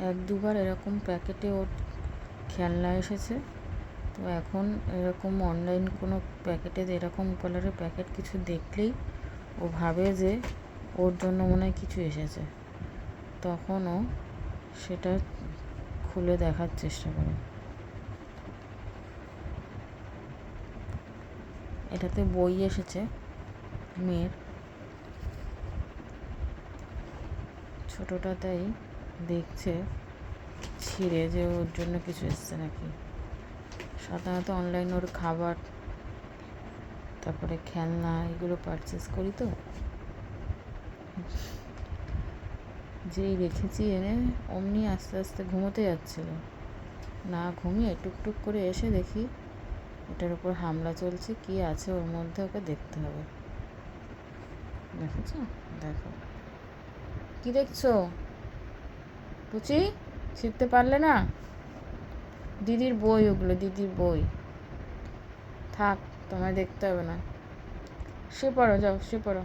এক দুবার এরকম প্যাকেটে ওর খেলনা এসেছে। তো এখন এরকম অনলাইন কোনো প্যাকেটে এরকম কালারের প্যাকেট কিছু দেখলেই ও ভাবে যে ওর জন্য মনে হয় কিছু এসেছে, তখন ও সেটা খুলে দেখার চেষ্টা করে। এটাতে বই এসেছে মেয়ের, ছোটোটা তাই দেখছে ছিঁড়ে যে ওর জন্য কিছু এসছে নাকি। সাধারণত অনলাইনে ওর খাবার তারপরে খেলনা এগুলো পারচেস করি, তো যেই রেখেছি এনে অমনি আস্তে আস্তে ঘুমোতে যাচ্ছিল, না ঘুমিয়ে টুকটুক করে এসে দেখি এটার উপর হামলা চলছে। কি আছে ওর মধ্যে ওকে দেখতে হবে। দেখেছ? দেখো কি দেখছো পুচি, শিখতে পারলে না? দিদির বই ওগুলো, দিদির বই। থাক, তোমায় দেখতে হবে না, শুয়ে পড়ো, যাও শুয়ে পড়ো।